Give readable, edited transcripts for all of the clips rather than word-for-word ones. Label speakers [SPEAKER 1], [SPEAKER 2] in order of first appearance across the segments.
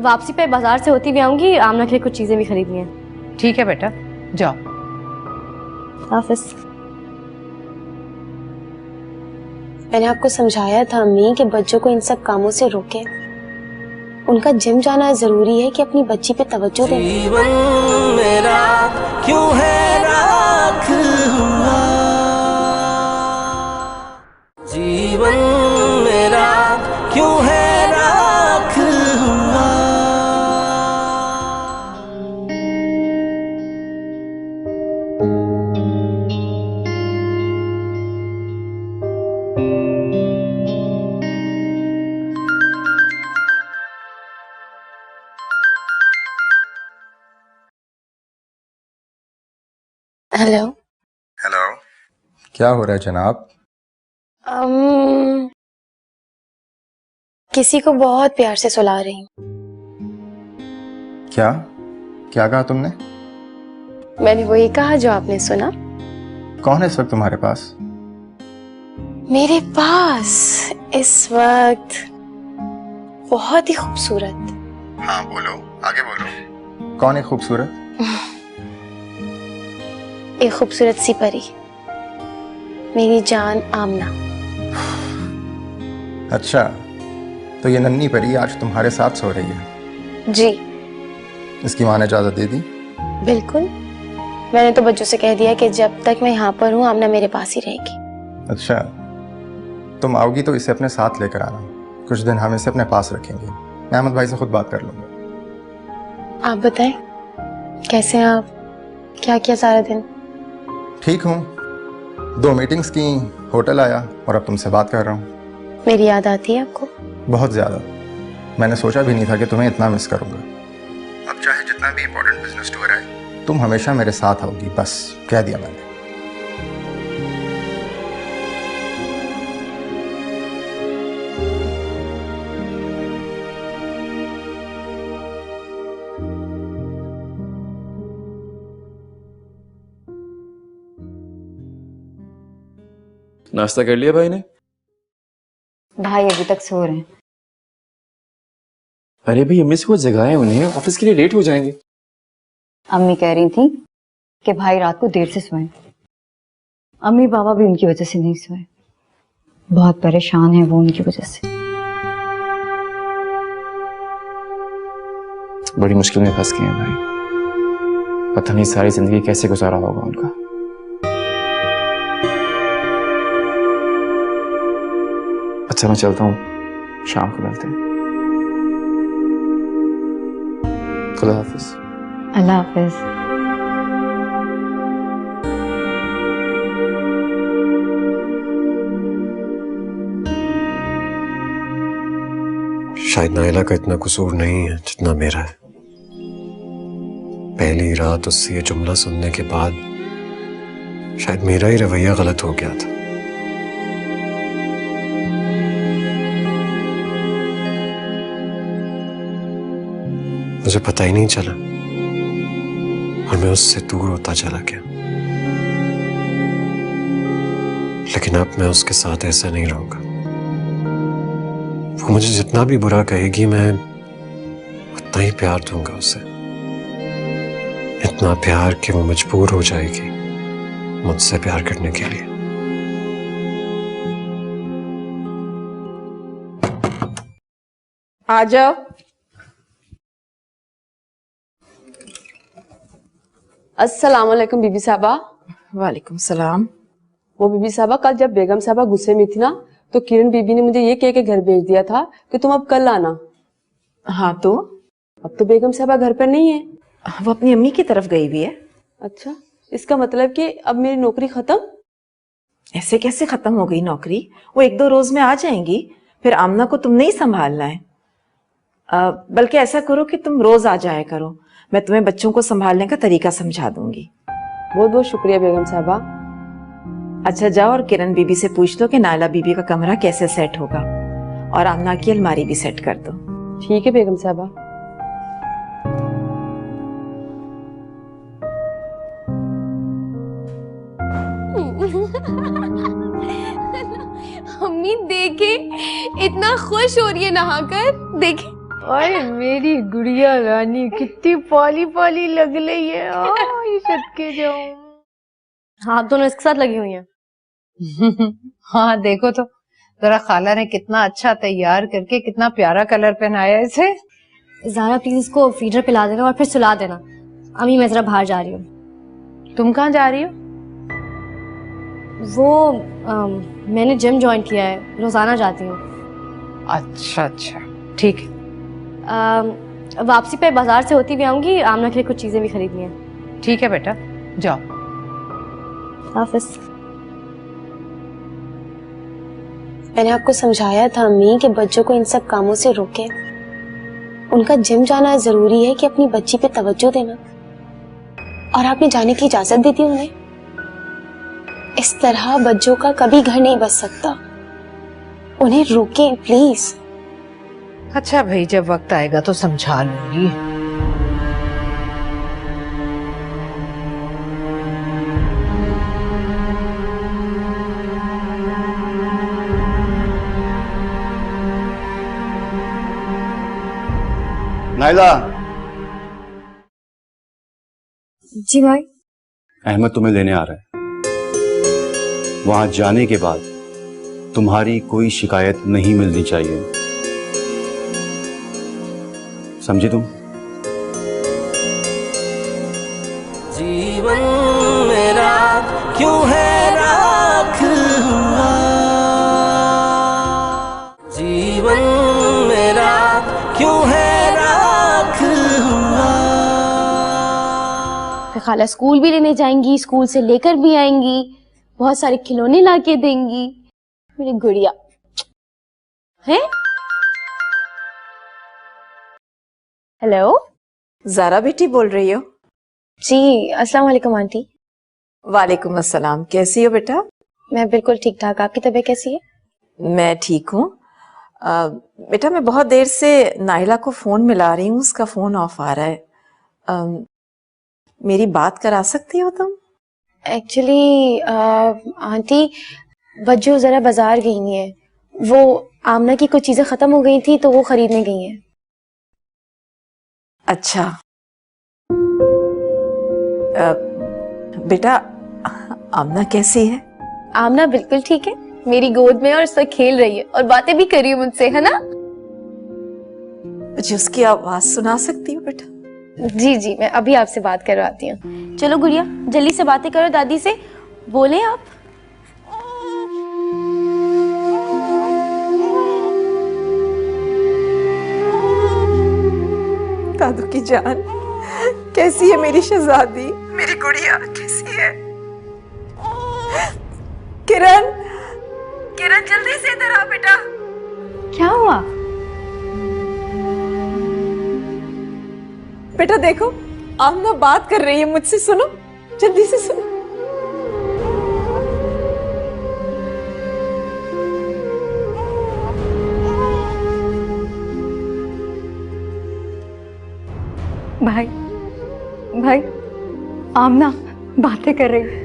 [SPEAKER 1] वापसी पे बाजार से होती भी आऊंगी, आमना के लिए कुछ चीजें भी खरीदनी है।
[SPEAKER 2] ठीक है बेटा, जाओ।
[SPEAKER 1] हाफिज।
[SPEAKER 3] मैंने आपको समझाया था अम्मी कि बच्चों को इन सब कामों से रोके। उनका जिम जाना जरूरी है कि अपनी बच्ची पे तवज्जो दें।
[SPEAKER 4] जीवन मेरा क्यों है राख हुआ, जीवन मेरा क्यों है राख हुआ।
[SPEAKER 3] हेलो।
[SPEAKER 5] हेलो, क्या हो रहा है जनाब?
[SPEAKER 3] किसी को बहुत प्यार से सुला रही हूँ।
[SPEAKER 5] क्या क्या कहा तुमने?
[SPEAKER 3] मैंने वही कहा जो आपने सुना।
[SPEAKER 5] कौन है इस वक्त तुम्हारे पास?
[SPEAKER 3] मेरे पास इस वक्त बहुत ही खूबसूरत।
[SPEAKER 5] हाँ बोलो, आगे बोलो। कौन है खूबसूरत?
[SPEAKER 3] एक खूबसूरत सी परी, मेरी जान आमना।
[SPEAKER 5] अच्छा, तो ये नन्ही परी आज तुम्हारे साथ सो रही है?
[SPEAKER 3] जी
[SPEAKER 5] इसकी माँ ने इजाजत दे दी?
[SPEAKER 3] बिल्कुल। मैंने तो बच्चों से कह दिया कि जब तक मैं यहाँ पर हूँ आमना मेरे पास ही रहेगी।
[SPEAKER 5] अच्छा, तुम आओगी तो इसे अपने साथ लेकर आना। कुछ दिन हम इसे अपने पास रखेंगे। मैं अहमद भाई से खुद बात कर लूंगा।
[SPEAKER 3] आप बताएं, कैसे हैं आप? क्या किया सारा दिन?
[SPEAKER 5] ठीक हूँ, 2 मीटिंग्स की, होटल आया और अब तुमसे बात कर रहा हूँ।
[SPEAKER 3] मेरी याद आती है आपको?
[SPEAKER 5] बहुत ज्यादा। मैंने सोचा भी नहीं था कि तुम्हें इतना मिस करूंगा। अब चाहे जितना भी इम्पोर्टेंट बिजनेस टूर है, तुम हमेशा मेरे साथ आओगी, बस कह दिया मैंने।
[SPEAKER 6] नाश्ता कर लिया भाई ने?
[SPEAKER 2] भाई अभी तक सो रहे हैं।
[SPEAKER 6] अरे भाई, अम्मी से वो जगाए उन्हें, ऑफिस के लिए लेट हो जाएंगे।
[SPEAKER 2] अम्मी कह रही थी कि भाई रात को देर से सोए। अम्मी बाबा भी उनकी वजह से नहीं सोए, बहुत परेशान है वो उनकी वजह से।
[SPEAKER 6] बड़ी मुश्किल में फंस गए हैं भाई, पता नहीं सारी जिंदगी कैसे गुजारा होगा उनका। अच्छा मैं चलता हूँ, शाम को मिलते हैं। खुदा हाफिज।
[SPEAKER 2] अल्लाह हाफिज।
[SPEAKER 7] शायद नायला का इतना कसूर नहीं है जितना मेरा है। पहली रात उससे ये जुमला सुनने के बाद शायद मेरा ही रवैया गलत हो गया था। मुझे पता ही नहीं चला और मैं उससे दूर होता चला गया। लेकिन अब मैं उसके साथ ऐसा नहीं रहूंगा। वो मुझे जितना भी बुरा कहेगी मैं उतना ही प्यार दूंगा उसे, इतना प्यार कि वो मजबूर हो जाएगी मुझसे प्यार करने के लिए।
[SPEAKER 8] आ जाओ। अस्सलाम वालेकुम बीबी साहबा।
[SPEAKER 9] वालेकुम सलाम।
[SPEAKER 8] वो बीबी साहबा, कल जब बेगम साहबा गुस्से में थी ना, तो किरण बीबी ने मुझे ये कह के घर भेज दिया था कि तुम अब कल आना।
[SPEAKER 9] हाँ तो?
[SPEAKER 8] अब तो बेगम साहबा घर पर नहीं है।
[SPEAKER 9] वो अपनी अम्मी की तरफ गई हुई है।
[SPEAKER 8] अच्छा, इसका मतलब कि अब मेरी नौकरी खत्म?
[SPEAKER 9] ऐसे कैसे खत्म हो गई नौकरी? वो 1-2 रोज में आ जाएंगी, फिर आमना को तुमने ही संभालना है। बल्कि ऐसा करो कि तुम रोज आ जाया करो, मैं तुम्हें बच्चों को संभालने का तरीका समझा दूंगी।
[SPEAKER 8] बहुत बहुत शुक्रिया बेगम साहबा।
[SPEAKER 9] अच्छा जाओ और किरण बीबी से पूछ लो कि नायला बीबी का कमरा कैसे सेट होगा, और आमना की अलमारी भी सेट कर दो।
[SPEAKER 8] ठीक है बेगम साहबा।
[SPEAKER 3] अम्मी देखे, इतना खुश हो रही है नहाकर, देखे।
[SPEAKER 10] अरे मेरी गुड़िया रानी कितनी पॉली पॉली लग रही है। ये सदके जाऊं।
[SPEAKER 1] हाँ, दोनों इसके साथ लगी हुई हैं।
[SPEAKER 10] हाँ देखो तो जरा खाला ने कितना अच्छा तैयार करके कितना प्यारा कलर पहनाया इसे।
[SPEAKER 1] ज़ारा प्लीज इसको फीडर पिला देना और फिर सुला देना। अम्मी मैं जरा बाहर जा रही हूँ।
[SPEAKER 10] तुम कहाँ जा रही हो?
[SPEAKER 1] वो मैंने जिम ज्वाइन किया है, रोजाना जाती हूँ।
[SPEAKER 10] अच्छा अच्छा ठीक है।
[SPEAKER 1] वापसी पे बाजार से होती भी आऊंगी, आमना के लिए कुछ चीजें भी खरीदनी है।
[SPEAKER 10] ठीक है बेटा, जाओ।
[SPEAKER 1] हाफिज।
[SPEAKER 3] मैंने आपको समझाया था अम्मी कि बच्चों को इन सब कामों से रोके। उनका जिम जाना जरूरी है कि अपनी बच्ची पे तवज्जो देना, और आपने जाने की इजाजत दी थी उन्हें। इस तरह बच्चों का कभी घर नहीं बस सकता, उन्हें रोकें प्लीज।
[SPEAKER 10] अच्छा भाई, जब वक्त आएगा तो समझा लूंगी।
[SPEAKER 11] नाइला।
[SPEAKER 1] जी भाई।
[SPEAKER 11] अहमद तुम्हें लेने आ रहा है। वहां जाने के बाद तुम्हारी कोई शिकायत नहीं मिलनी चाहिए, समझी तुम?
[SPEAKER 4] जीवन मेरा क्यों है राख हुआ, जीवन मेरा क्यों है राख हुआ।
[SPEAKER 3] फिर खाला स्कूल भी लेने जाएंगी, स्कूल से लेकर भी आएंगी, बहुत सारे खिलौने लाके देंगी। मेरी गुड़िया है। हेलो,
[SPEAKER 9] ज़ारा बेटी बोल रही हो?
[SPEAKER 3] जी अस्सलाम वालेकुम आंटी।
[SPEAKER 9] वालेकुम अस्सलाम। कैसी हो बेटा?
[SPEAKER 3] मैं बिल्कुल ठीक ठाक, आपकी तबीयत कैसी है?
[SPEAKER 9] मैं ठीक हूँ। बेटा मैं बहुत देर से नाइला को फोन मिला रही हूँ, उसका फोन ऑफ आ रहा है। मेरी बात करा सकती हो तुम?
[SPEAKER 3] एक्चुअली आंटी बच्चों जरा बाजार गई हैं, वो आमना की कुछ चीजें खत्म हो गई थी तो वो खरीदने गई हैं।
[SPEAKER 9] अच्छा। बेटा आमना कैसी है?
[SPEAKER 3] आमना बिल्कुल ठीक है, मेरी गोद में और उससे खेल रही है और बातें भी कर रही है मुझसे, है ना?
[SPEAKER 9] मुझे उसकी आवाज सुना सकती हो बेटा?
[SPEAKER 3] जी जी, मैं अभी आपसे बात करवाती हूँ। चलो गुड़िया जल्दी से बातें करो दादी से, बोले आप।
[SPEAKER 9] दादू की जान, कैसी है मेरी शहजादी? मेरी गुड़िया कैसी है? किरण, किरण जल्दी से इधर आ बेटा।
[SPEAKER 2] क्या हुआ?
[SPEAKER 9] बेटा देखो आमना बात कर रही है मुझसे, सुनो जल्दी से सुनो।
[SPEAKER 2] भाई भाई, आमना बातें कर रही है।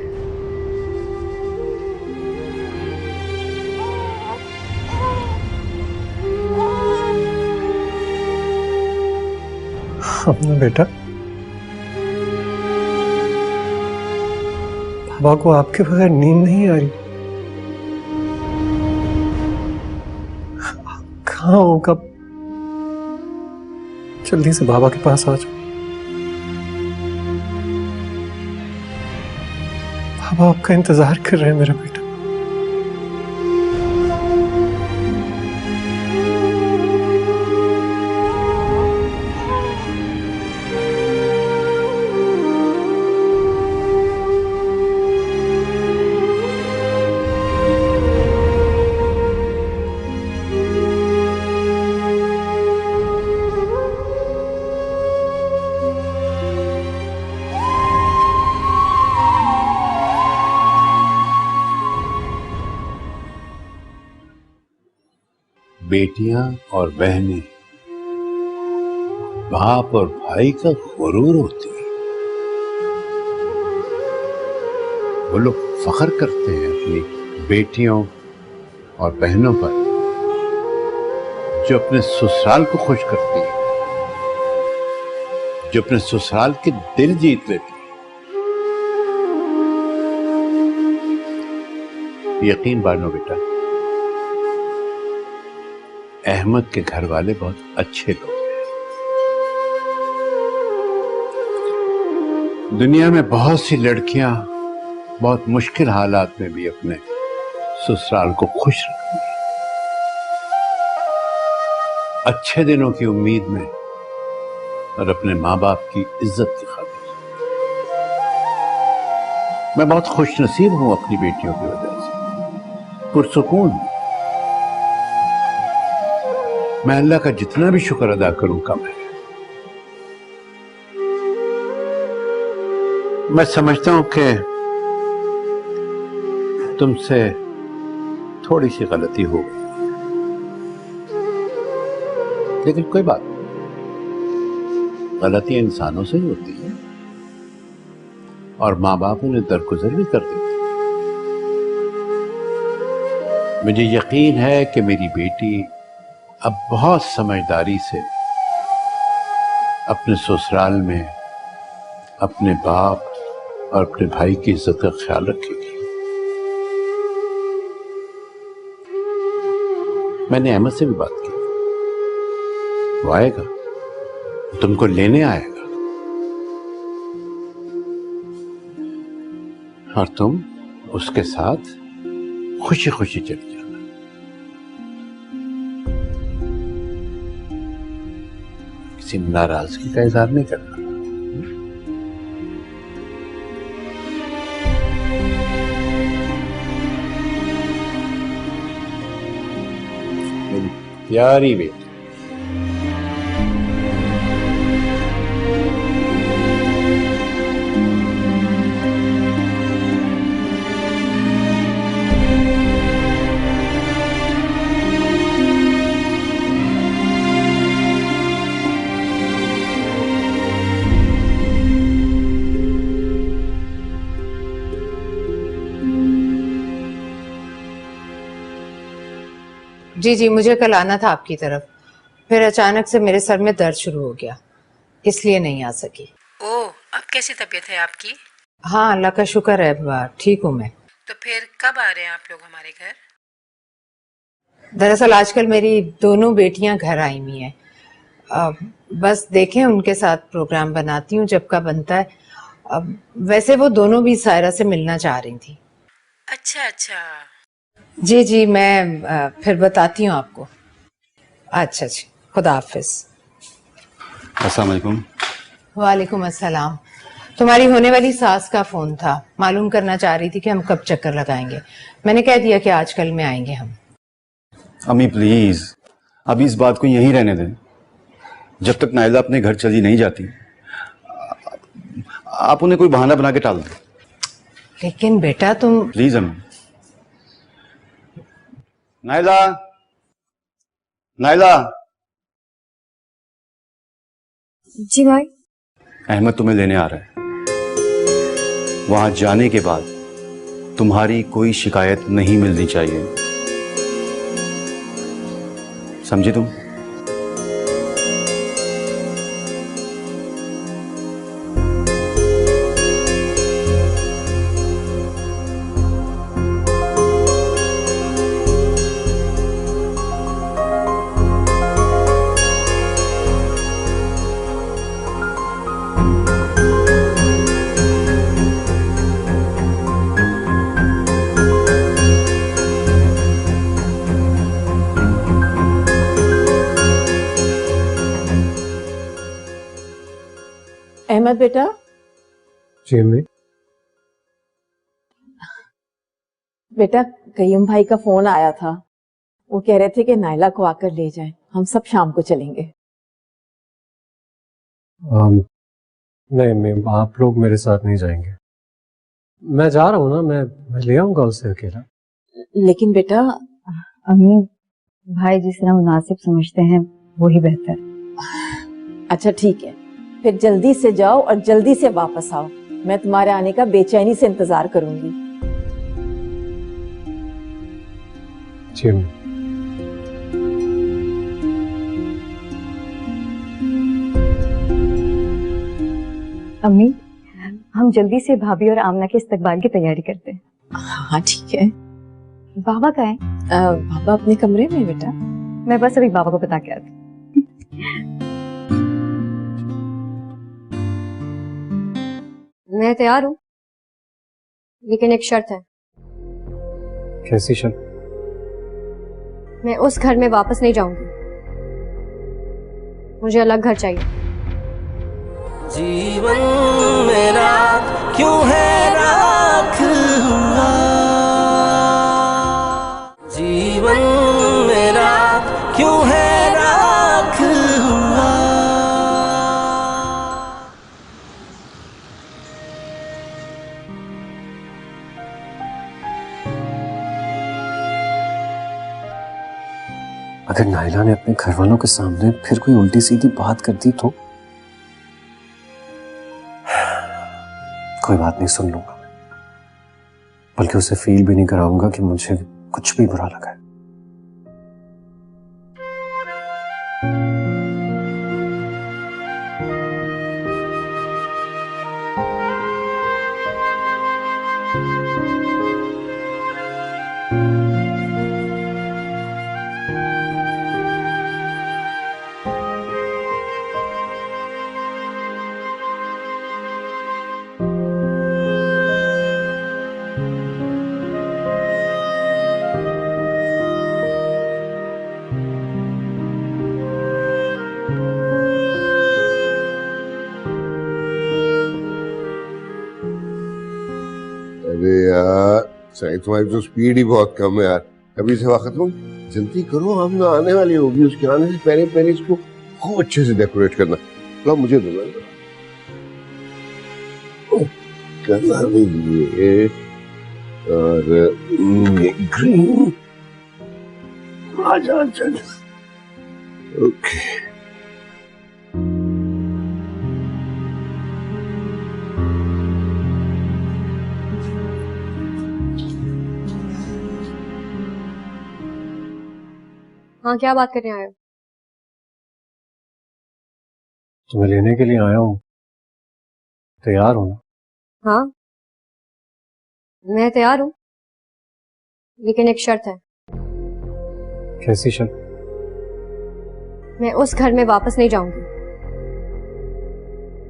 [SPEAKER 7] आमना बेटा, बाबा को आपके बगैर नींद नहीं आ रही। कहाँ हो? कब? जल्दी से बाबा के पास आ जाओ। बाबा आपका इंतजार कर रहे हैं मेरा बेटा।
[SPEAKER 12] बेटियां और बहनें बाप और भाई का गुरूर होती है। वो लोग फख्र करते हैं अपनी बेटियों और बहनों पर जो अपने ससुराल को खुश करती है, जो अपने ससुराल के दिल जीत लेती है। यकीन मानो बेटा, अहमद के घर वाले बहुत अच्छे लोग हैं। दुनिया में बहुत सी लड़कियां बहुत मुश्किल हालात में भी अपने ससुराल को खुश रखती हैं, अच्छे दिनों की उम्मीद में और अपने माँ बाप की इज्जत की खातिर। मैं बहुत खुश नसीब हूं अपनी बेटियों की वजह से, पुरसुकून। मैं अल्लाह का जितना भी शुक्र अदा करूं कम है। मैं समझता हूं कि तुमसे थोड़ी सी गलती हो गई, लेकिन कोई बात नहीं, गलतियां इंसानों से ही होती है और माँ बाप उन्हें दरगुजर भी कर देते हैं। मुझे यकीन है कि मेरी बेटी अब बहुत समझदारी से अपने ससुराल में अपने बाप और अपने भाई की इज्जत का ख्याल रखेगी। मैंने अहमद से भी बात की, वो आएगा, तुमको लेने आएगा और तुम उसके साथ खुशी खुशी चली जाना। किसी नाराजगी का इजहार नहीं करना। मेरी प्यारी बेटी,
[SPEAKER 10] जी जी, मुझे कल आना था आपकी तरफ, फिर अचानक से मेरे सर में दर्द शुरू हो गया, इसलिए नहीं आ सकी।
[SPEAKER 13] ओह, अब कैसी तबीयत है आपकी?
[SPEAKER 10] हाँ, अल्लाह का शुक्र है, ठीक हूँ मैं।
[SPEAKER 13] तो फिर कब आ रहे हैं आप लोग हमारे घर?
[SPEAKER 10] दरअसल आजकल मेरी दोनों बेटियां घर आई हुई हैं, बस देखें उनके साथ प्रोग्राम बनाती हूँ जब का बनता है। वैसे वो दोनों भी सायरा से मिलना चाह रही थी।
[SPEAKER 13] अच्छा अच्छा।
[SPEAKER 10] जी जी, मैं फिर बताती हूँ आपको। अच्छा जी, खुदा हाफिज।
[SPEAKER 11] अस्सलाम वालेकुम।
[SPEAKER 10] वालेकुम अस्सलाम। तुम्हारी होने वाली सास का फोन था, मालूम करना चाह रही थी कि हम कब चक्कर लगाएंगे। मैंने कह दिया कि आजकल में आएंगे हम।
[SPEAKER 11] अम्मी प्लीज, अभी इस बात को यहीं रहने दें। जब तक नायला अपने घर चली नहीं जाती, आप उन्हें कोई बहाना बना के टाल दें।
[SPEAKER 10] लेकिन बेटा तुम
[SPEAKER 11] प्लीज अम्मी। नायला, नायला।
[SPEAKER 1] जी भाई।
[SPEAKER 11] अहमद तुम्हें लेने आ रहा है। वहां जाने के बाद तुम्हारी कोई शिकायत नहीं मिलनी चाहिए, समझी तुम?
[SPEAKER 9] अहमद बेटा।
[SPEAKER 7] जी अम्मी।
[SPEAKER 9] बेटा, कय्यूम भाई का फोन आया था, वो कह रहे थे कि नायला को आकर ले जाएं, हम सब शाम को चलेंगे।
[SPEAKER 7] नहीं अम्मी, आप लोग मेरे साथ नहीं जाएंगे। मैं जा रहा हूँ ना, मैं ले आऊंगा उसे अकेला।
[SPEAKER 9] लेकिन बेटा।
[SPEAKER 2] अम्मी, भाई जिस तरह मुनासिब समझते हैं वही बेहतर।
[SPEAKER 9] अच्छा ठीक है, फिर जल्दी से जाओ और जल्दी से वापस आओ, मैं तुम्हारे आने का बेचैनी से इंतजार करूंगी।
[SPEAKER 7] जी अम्मी।
[SPEAKER 2] अम्मी, हम जल्दी से भाभी और आमना के इस्तकबाल की तैयारी करते हैं।
[SPEAKER 9] हाँ ठीक है।
[SPEAKER 2] बाबा कहाँ है?
[SPEAKER 9] बाबा अपने कमरे में बेटा।
[SPEAKER 2] मैं बस अभी बाबा को बता के आती।
[SPEAKER 1] मैं तैयार हूँ, लेकिन एक शर्त है।
[SPEAKER 7] कैसी शर्त?
[SPEAKER 1] मैं उस घर में वापस नहीं जाऊंगी। मुझे अलग घर चाहिए।
[SPEAKER 4] जीवन मेरा क्यों है राख हुआ, जीवन मेरा क्यों है राख हुआ।
[SPEAKER 7] अगर नाइला ने अपने घर वालों के सामने फिर कोई उल्टी सीधी बात कर दी तो कोई बात नहीं, सुन लूंगा। बल्कि उसे फील भी नहीं कराऊंगा कि मुझे कुछ भी बुरा लगा है।
[SPEAKER 14] अरे यार सही, तुम्हारी तो स्पीड ही बहुत कम है यार। अभी से वक्त हो, जल्दी करो, हम ना आने वाली होगी। उसके आने से पहले पहले इसको खूब अच्छे से डेकोरेट करना। लो मुझे दो कलर ये और ये ग्रीन। आजा आजा। ओके
[SPEAKER 1] हाँ, क्या बात करने आए हो?
[SPEAKER 7] तुम्हें लेने के लिए आया हूँ, तैयार हो ना?
[SPEAKER 1] हाँ, मैं तैयार हूँ, लेकिन एक शर्त है।
[SPEAKER 7] कैसी शर्त?
[SPEAKER 1] मैं उस घर में वापस नहीं जाऊंगी।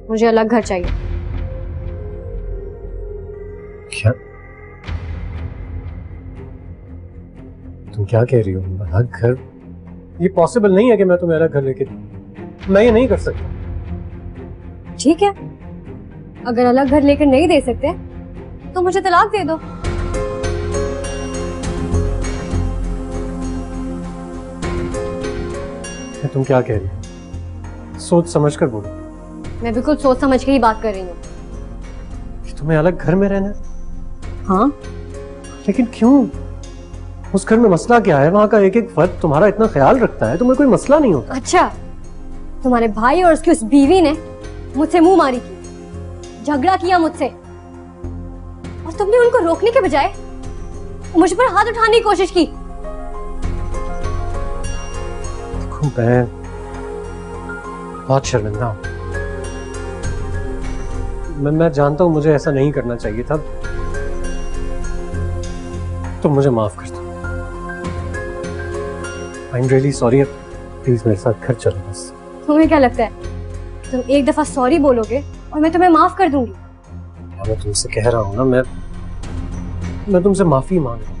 [SPEAKER 1] मुझे अलग घर चाहिए।
[SPEAKER 7] क्या? तुम क्या कह रही हो? अलग घर? ये पॉसिबल नहीं है कि मैं तुम्हें अलग घर लेके, मैं ये नहीं कर सकता।
[SPEAKER 1] ठीक है, अगर अलग घर लेकर नहीं दे सकते तो मुझे तलाक दे दो।
[SPEAKER 7] तुम क्या कह रही हो? सोच समझ कर बोलो।
[SPEAKER 1] मैं बिल्कुल सोच समझ के ही बात कर रही हूँ।
[SPEAKER 7] तुम्हें अलग घर में रहना है?
[SPEAKER 1] हाँ।
[SPEAKER 7] लेकिन क्यों? उस घर में मसला क्या है? वहां का एक एक फर्द तुम्हारा इतना ख्याल रखता है, तुम्हें कोई मसला नहीं होता?
[SPEAKER 1] अच्छा, तुम्हारे भाई और उसकी उस बीवी ने मुझसे मुंह मारी की, झगड़ा किया मुझसे, और तुमने उनको रोकने के बजाय मुझ पर हाथ उठाने की कोशिश की।
[SPEAKER 7] देखो, मैं बहुत शर्मिंदा हूं। मैं जानता हूं मुझे ऐसा नहीं करना चाहिए था। तुम मुझे माफ कर दो। I am really sorry. Please मेरे साथ घर चलो बस।
[SPEAKER 1] तुम्हें क्या लगता है तुम एक दफा सॉरी बोलोगे और मैं तुम्हें माफ कर दूंगी?
[SPEAKER 7] मैं तुमसे कह रहा हूँ ना, मैं तुमसे माफी मांग रहा हूँ।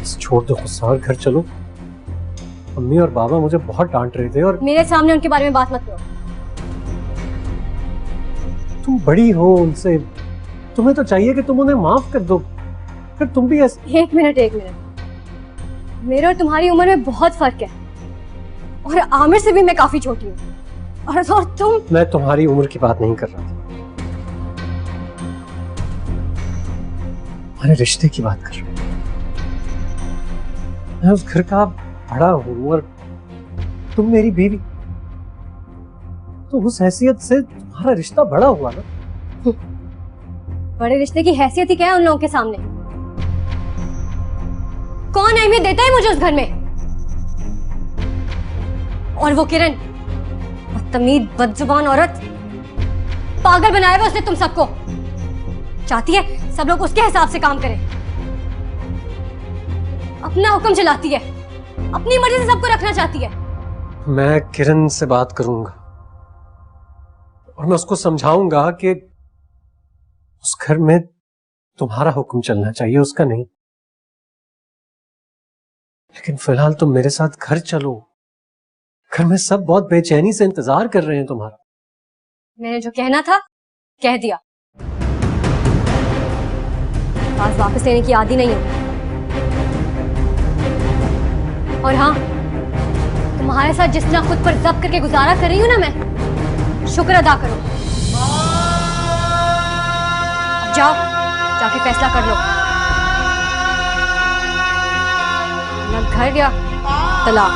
[SPEAKER 7] बस छोड़ दो गुस्सा और घर चलो। अम्मी और बाबा मुझे बहुत डांट रहे थे और
[SPEAKER 1] मेरे सामने उनके बारे में बात मत करो।
[SPEAKER 7] तुम बड़ी हो उनसे, तुम्हें तो चाहिए कि तुम उन्हें माफ कर दो। फिर तुम भी ऐसे।
[SPEAKER 1] एक मिनट, मेरे और तुम्हारी उम्र में बहुत फर्क है, और आमिर से भी मैं काफी छोटी हूँ। और तुम।
[SPEAKER 7] मैं तुम्हारी उम्र की बात नहीं कर रहा था, हमारे रिश्ते की बात कर रहा हूँ। मैं उस घर का बड़ा हूँ और तुम मेरी बीवी, तो उस हैसियत से तुम्हारा रिश्ता बड़ा हुआ ना।
[SPEAKER 1] बड़े रिश्ते की हैसियत ही क्या है उन लोगों के सामने? कौन अहमियत देता है मुझे उस घर में? और वो किरण, बदतमीज बदजुबान औरत, पागल बनाया हुआ उसने तुम सबको। चाहती है सब लोग उसके हिसाब से काम करें, अपना हुक्म चलाती है, अपनी मर्जी से सबको रखना चाहती है।
[SPEAKER 7] मैं किरण से बात करूंगा और मैं उसको समझाऊंगा कि उस घर में तुम्हारा हुक्म चलना चाहिए, उसका नहीं। लेकिन फिलहाल तुम मेरे साथ घर चलो। घर में सब बहुत बेचैनी से इंतजार कर रहे हैं तुम्हारा।
[SPEAKER 1] मैंने जो कहना था कह दिया, बात वापस लेने की आदी नहीं हूं। और हाँ, तुम्हारे साथ जिस तरह खुद पर जब्त करके गुजारा कर रही हूं ना मैं, शुक्र अदा करो। अब जाओ, जाके फैसला कर लो, ना घर या तलाक।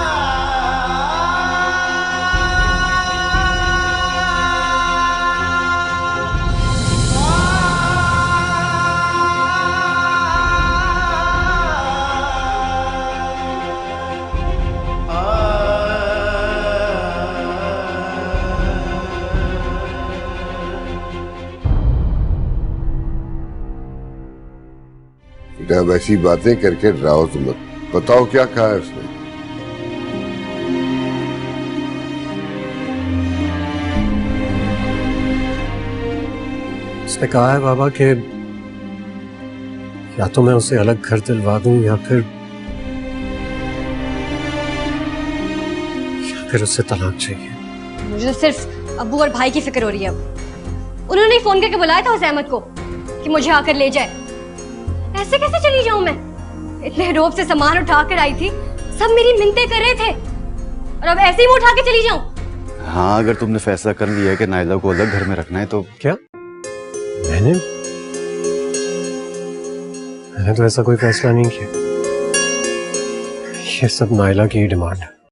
[SPEAKER 14] अब ऐसी बातें करके डराओ तुम मत। बताओ क्या कहा है उसने?
[SPEAKER 7] उसने कहा है बाबा कि या तो मैं उसे अलग घर दिलवा दूं या फिर उससे तलाक चाहिए।
[SPEAKER 1] मुझे तो सिर्फ अब्बू और भाई की फिक्र हो रही है अब। उन्होंने ही फोन करके बुलाया था उस अहमद को कि मुझे आकर ले जाए। ऐसे कैसे चली जाऊं मैं? इतने रोब से सामान उठा कर आई थी, सब मेरी मिन्नतें कर रहे थे, और अब ऐसे ही मैं उठा के चली जाऊं?
[SPEAKER 11] हाँ, अगर तुमने फैसला कर लिया है कि नाइला को अलग घर में रखना है तो
[SPEAKER 7] क्या? मैंने तो ऐसा कोई फैसला नहीं किया। ये सब नाइला की ही डिमांड है।